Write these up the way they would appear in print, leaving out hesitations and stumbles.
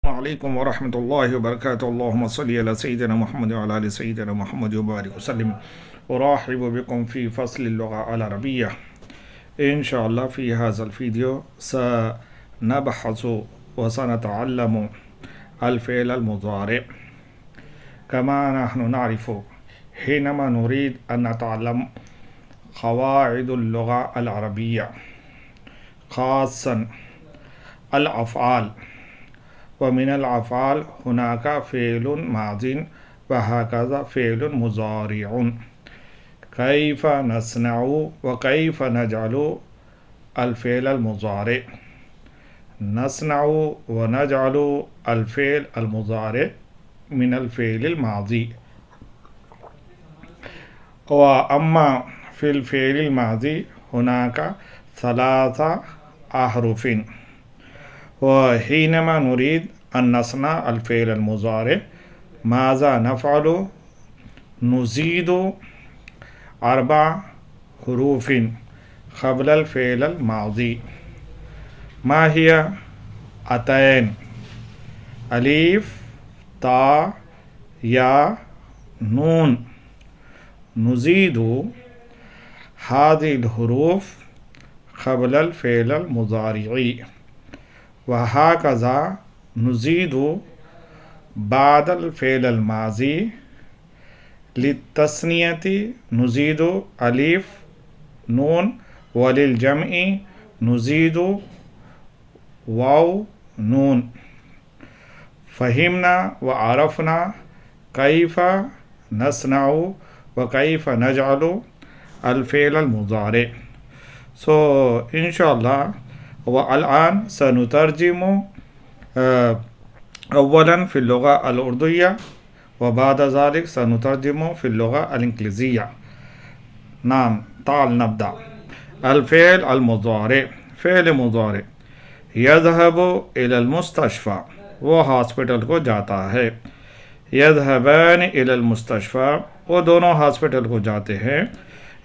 عليكم ورحمة الله وبركاته. اللهم صل على سيدنا محمد وعلى آل سيدنا محمد وبارك وسلم. أرحب بكم في فصل اللغة العربية. إن شاء الله في هذا الفيديو سنبحث وسنتعلم الفعل المضارع. كما نحن نعرف حينما نريد أن نتعلم قواعد اللغة العربية خاصة الأفعال، ومن الأفعال هناك فعل ماض وهكذا فعل مضارع. كيف نصنع وكيف نجعل الفعل المضارع؟ نصنع ونجعل الفعل المضارع من الفعل الماضي. وأما في الفعل الماضي هناك 3 أحرف، وحينما نريد أن نصنع الفعل المضارع ماذا نفعل؟ نزيد 4 حروف قبل الفعل الماضي. ما هي؟ أتين، ألف، تا، يا، نون. نزيد هذه الحروف قبل الفعل المضارع، وهكذا نزيد بعد الفعل الماضي. للتثنية نزيد ألف، نون، وللجمع نزيد واو، نون. فهمنا وعرفنا كيف نصنع وكيف نجعل الفعل المضارع. إنشاءالله والآن سنترجم أولا في اللغة الأردية، وبعد ذلك سنترجم في اللغة الإنجليزية. نعم، تعال نبدأ. الفعل المضارع، فعل مضارع. يذهب إلى المستشفى، وہ ہاسپٹل کو جاتا ہے. يذهبان إلى المستشفى، وہ دونوں ہاسپٹل کو جاتے ہیں.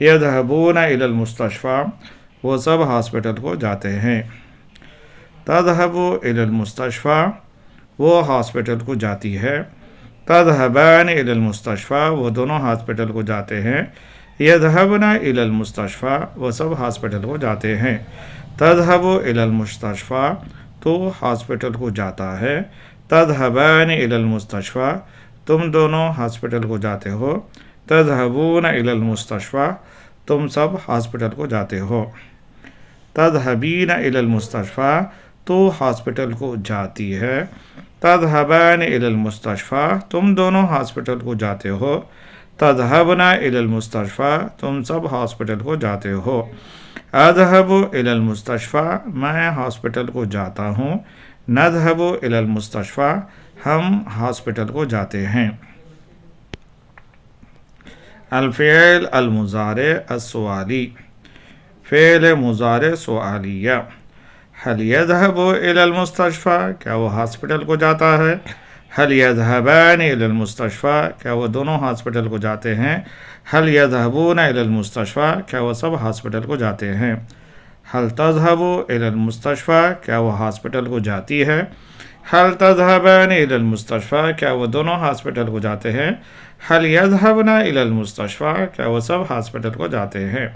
يذهبون إلى المستشفى، وہ سب ہاسپٹل کو جاتے ہیں. تذهب إلى المستشفى، وہ ہاسپٹل کو جاتی ہے. تذهبان إلى المستشفى، وہ دونوں ہاسپٹل کو جاتے ہیں. يذهبن إلى المستشفى، وہ سب ہاسپٹل کو جاتے ہیں. تذهب إلى المستشفى، تو ہاسپٹل کو جاتا ہے. تذهبان إلى المستشفى، تم دونوں ہاسپٹل کو جاتے ہو. تذهبون إلى المستشفى، تم سب ہاسپٹل کو جاتے ہو. تذهبين إلى المستشفى، تو ہاسپٹل کو جاتی ہے. تذهبان إلى المستشفى، تم دونوں ہاسپٹل کو جاتے ہو. تذهبن إلى المستشفى، تم سب ہاسپٹل کو جاتے ہو. اذهب إلى المستشفى، میں ہاسپٹل کو جاتا ہوں. نذهب إلى المستشفى، ہم ہاسپٹل کو جاتے ہیں. الفعل المضارع السؤالی، فعل مضارع سوالیہ. هل يذهب إلى المستشفى، کیا وہ ہاسپٹل کو جاتا ہے. هل يذهبان إلى المستشفى، کیا وہ دونوں ہاسپٹل کو جاتے ہیں. هل يذهبون إلى المستشفى، کیا وہ سب ہاسپٹل کو جاتے ہیں. هل تذهب إلى المستشفى، کیا وہ ہاسپٹل کو جاتی ہے. هل تذهبان إلى المستشفى، کیا وہ دونوں ہاسپٹل کو جاتے ہیں. هل يذهبن إلى المستشفى، کیا وہ سب ہاسپٹل کو جاتے ہیں.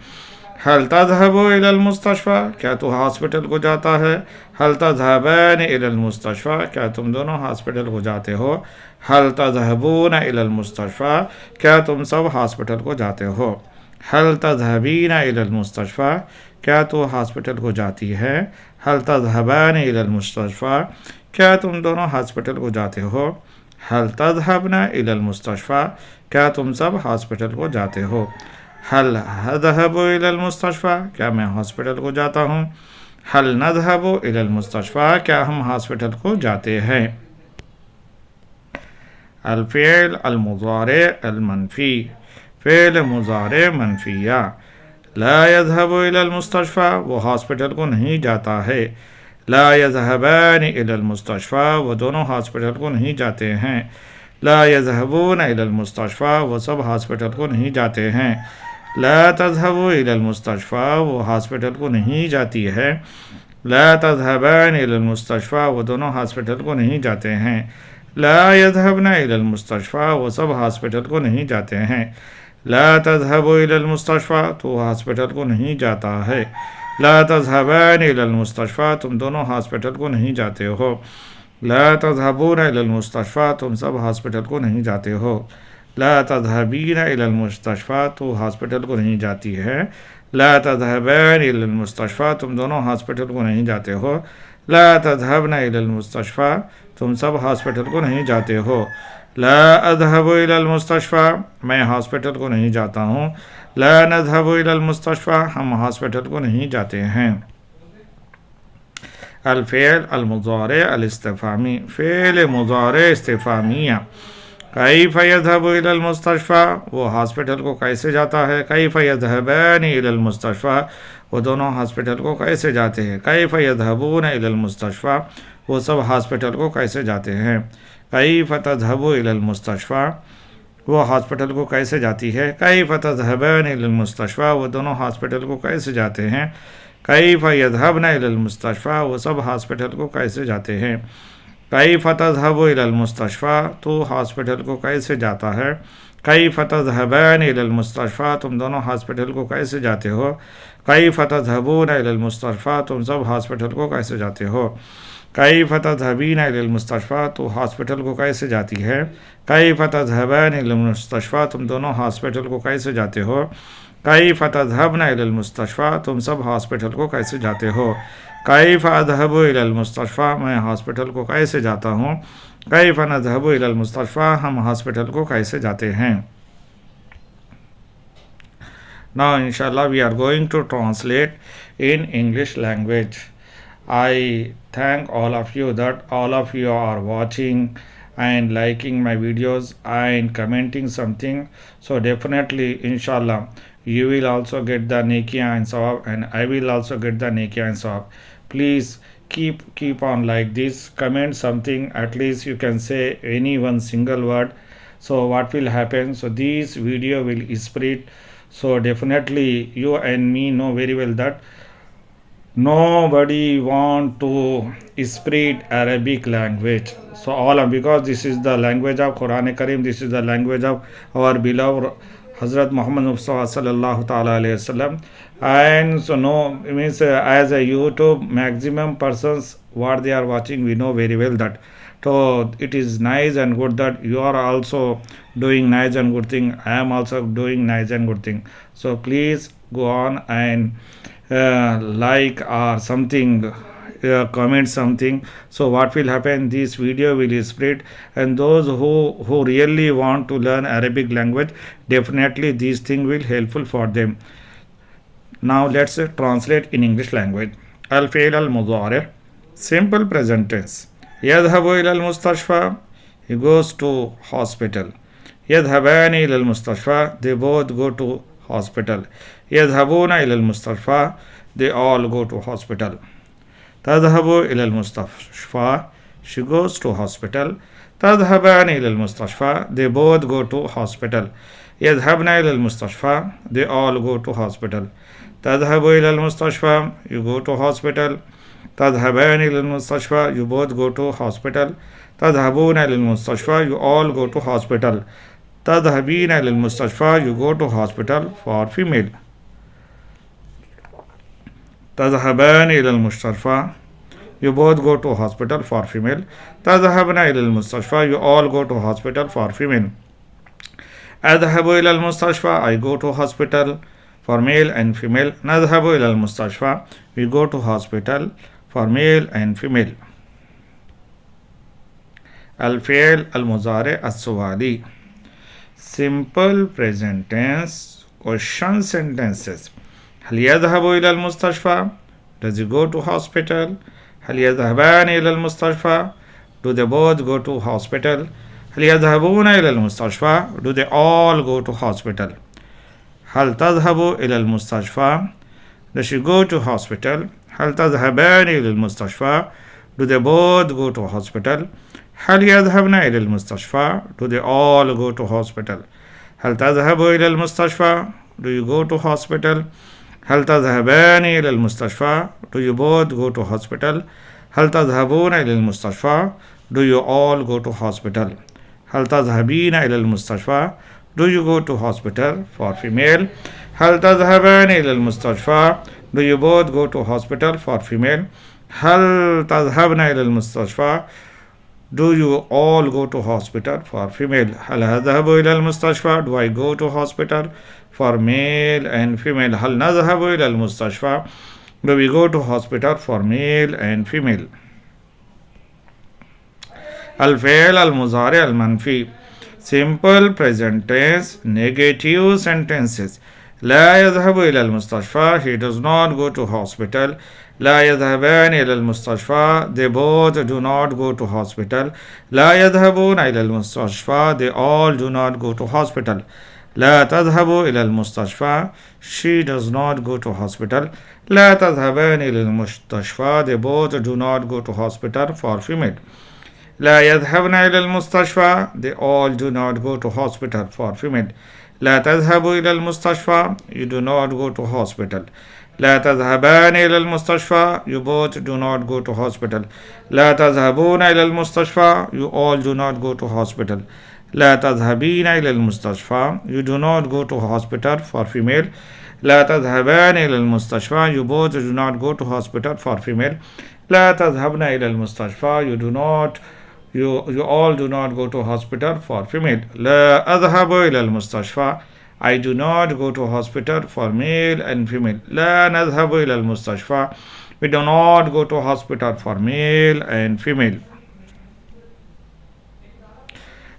هل تذهب إلى المستشفى، کیا تو ہاسپٹل کو جاتا ہے. هل تذهبان إلى المستشفى، کیا تم دونوں ہاسپٹل کو جاتے ہو. هل تذهبون إلى المستشفى، کیا تم سب ہاسپٹل کو جاتے ہو. هل تذهبين إلى المستشفى، کیا تو ہاسپٹل کو جاتی ہے. هل تذهبان إلى المستشفى، کیا تم دونوں ہاسپٹل کو جاتے ہو. هل تذهبن إلى المستشفى، کیا تم سب ہاسپٹل کو جاتے ہو. هل أذهب إلى المستشفى، کیا میں ہاسپٹل کو جاتا ہوں. هل نذهب إلى المستشفى، کیا ہم ہاسپٹل کو جاتے ہیں. الفعل المضارع المنفی، فعل مضارع منفیہ. لا يذهب إلى المستشفى، وہ ہاسپٹل کو نہیں جاتا ہے. لا يذهبان إلى المستشفى، وہ دونوں ہاسپٹل کو نہیں جاتے ہیں. لا يذهبون إلى المستشفى، وہ سب ہاسپٹل کو نہیں جاتے ہیں. لا تذهب إلى المستشفى، وہ ہاسپٹل کو نہیں جاتی ہے. لا تذهبان إلى المستشفى وہ دونوں ہاسپٹل کو نہیں جاتے ہیں. لا يذهبن إلى المستشفى وہ سب ہاسپٹل کو نہیں جاتے ہیں. لا تذهب إلى المستشفى تو ہاسپٹل کو نہیں جاتا ہے. لا تذهبان إلى المستشفى تم دونوں ہاسپٹل کو نہیں جاتے ہو. لا تذهبون إلى المستشفى تم سب ہاسپٹل کو نہیں جاتے ہو. لا تذهبين إلى المستشفى تو ہاسپٹل کو نہیں جاتی ہے. لا تذهبان إلى المستشفى تم دونوں ہاسپٹل کو نہیں جاتے ہو. لا تذهبن إلى المستشفى تم سب ہاسپٹل کو نہیں جاتے ہو. لا اذهب إلى المستشفى میں ہاسپٹل کو نہیں جاتا ہوں. لا نذهب إلى المستشفى ہم ہاسپٹل کو نہیں جاتے ہیں. الفعل المضارع الاستفهامي فعل مضارع استفهامیہ. کیف یذهب إلى المستشفى وہ ہاسپٹل کو کیسے جاتا ہے. کیف یذهبان إلى المستشفى وہ دونوں ہاسپٹل کو کیسے جاتے ہیں. کیف یذهبون إلى المستشفى وہ سب ہاسپٹل کو کیسے جاتے ہیں. کیف تذهب إلى المستشفى وہ ہاسپٹل کو کیسے جاتی ہے. کیف تذهبان إلى المستشفى وہ دونوں ہاسپٹل کو کیسے جاتے ہیں. کیف یذهبن إلى المستشفى وہ سب ہاسپٹل کو کیسے جاتے ہیں. کیف تذهب إلى المستشفى تو ہاسپٹل کو کیسے جاتا ہے. کیف تذهبان إلى المستشفى تم دونوں ہاسپٹل کو کیسے جاتے ہو. کیف تذهبون إلى المستشفى تم سب ہاسپٹل کو کیسے جاتے ہو. کیف تذهبین إلى المستشفى تو ہاسپٹل کو کیسے جاتی ہے. کیف تذهبان إلى المستشفى تم دونوں ہاسپٹل کو کیسے جاتے ہو. کیف تذهبن إلى المستشفى تم سب ہاسپٹل کو کیسے جاتے ہو. کیف اذهب إلى المستشفى میں ہاسپٹل کو کیسے جاتا ہوں. کیف نذهب إلى المستشفى ہم ہاسپٹل کو کیسے جاتے ہیں. Now inshallah we are going to translate in English language. I thank all of you that all of you are watching and liking my videos and commenting something. So definitely inshallah you will also get the nekia and sawab, and I will also get the nekia and sawab. Please keep on like this. Comment something, at least you can say any one single word. So what will happen, so this video will spread. So definitely you and me know very well that nobody want to spread Arabic language. So all of, because this is the language of Quran Kareem, this is the language of our beloved Hazrat Muhammad Mustafa sallallahu ta'ala alayhi wasallam. And so no means as a YouTube maximum persons what they are watching, we know very well that. So it is nice and good that you are also doing nice and good thing. I am also doing nice and good thing. So please go on and like or something, comment something. So what will happen, this video will spread, and those who really want to learn Arabic language, definitely these things will helpful for them. Now let's translate in English language. Al-fi'l al-mudari, simple present tense. يذهب إلى المستشفى, he goes to hospital. يذهبان إلى المستشفى, they both go to hospital. يذهبون إلى المستشفى, they all go to hospital. تذهب إلى المستشفى, she goes to hospital. تذهبان إلى المستشفى, they both go to hospital. يذهبن إلى المستشفى, they all go to hospital. تذهب إلى المستشفى, you go to hospital. تذهبان إلى المستشفى, you both go to hospital. تذهبون إلى المستشفى, you all go to hospital. تذهبين إلى المستشفى, you go to hospital for female. تذهبان إلى المستشفى, you both go to hospital for female. تذهبن إلى المستشفى, you all go to hospital for female. أذهب إلى المستشفى, I go to hospital for male and female. نذهب إلى المستشفى, we go to hospital for male and female. الفعل المضارع السؤالي, simple present tense question sentences. هل يذهب إلى المستشفى, does he go to hospital. هل يذهبان إلى المستشفى, do they both go to hospital. هل يذهبون إلى المستشفى, do they all go to hospital. هل تذهب إلى المستشفى, does she go to hospital. هل تذهبان إلى المستشفى, do they both go to hospital. هل يذهبن إلى المستشفى, do they all go to hospital. هل تذهب إلى المستشفى, do you go to hospital. هل تذهبان إلى المستشفى? Do you both go to hospital? هل تذهبون إلى المستشفى? Do you all go to hospital? هل تذهبين إلى المستشفى? Do you go to hospital? For female. هل تذهبان إلى المستشفى? Do you both go to hospital? For female. هل تذهبن إلى المستشفى? Do you all go to hospital? For female. هل أذهب إلى المستشفى? Do I go to hospital? For male and female. هل نذهب إلى المستشفى? Do we go to hospital? For male and female. الفعل المضارع المنفي. Simple present tense negative sentences. لا يذهب إلى المستشفى. He does not go to hospital. لا يذهبان إلى المستشفى. They both do not go to hospital. لا يذهبون إلى المستشفى. They all do not go to hospital. لا تذهب إلى المستشفى. She does not go to hospital. لا تذهبان إلى المستشفى. They both do not go to hospital. For female. لا يذهبن إلى المستشفى. They all do not go to hospital. For female. لا تذهب إلى المستشفى. You do not go to hospital. لا تذهبان إلى المستشفى. You both do not go to hospital. لا تذهبون إلى المستشفى. You all do not go to hospital. لا تذهبين إلى المستشفى. You do not go to hospital. For female. لا تذهبان إلى المستشفى. You both do not go to hospital. For female. لا تذهبن إلى المستشفى. You all do not go to hospital. For female. لا أذهب إلى المستشفى. I do not go to hospital. For male and female. لا نذهب إلى المستشفى. We do not go to hospital. For male and female.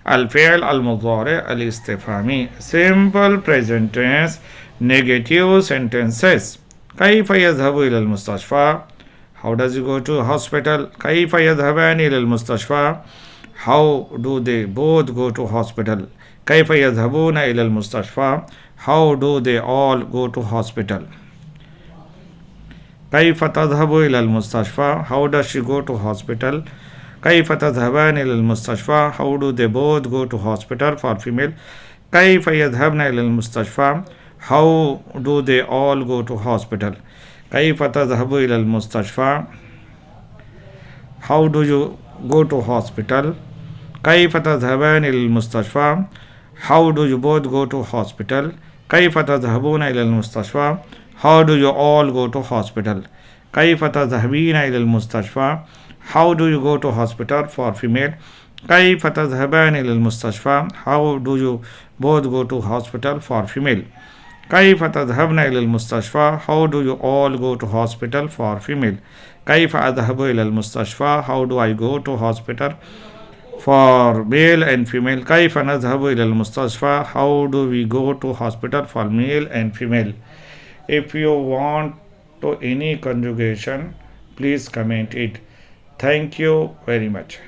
الفعل المضارع الاستفهامي. Simple present tense negative sentences. كيف يذهب إلى المستشفى? How does he go to hospital? كيف يذهبان إلى المستشفى? How do they both go to hospital? كيف يذهبون إلى المستشفى? How do they all go to hospital? كيف تذهب إلى المستشفى? How does she go to hospital? كيف تذهبان إلى المستشفى? How do they both go to hospital? For female. كيف يذهبن إلى المستشفى? How do they all go to hospital? كيف تذهب إلى المستشفى? How do you go to hospital? كيف تذهبان إلى المستشفى? How do you both go to hospital? كيف تذهبون إلى المستشفى? How do you all go to hospital? كيف تذهبين إلى المستشفى? How do you go to hospital? For female. كيف تذهبان إلى المستشفى? How do you both go to hospital? For female. كيف تذهبن إلى المستشفى? How do you all go to hospital? For female. كيف أذهب إلى المستشفى? How do I go to hospital? For male and female. كيف نذهب إلى المستشفى? How do we go to hospital? For male and female. If you want to any conjugation, please comment it. Thank you very much.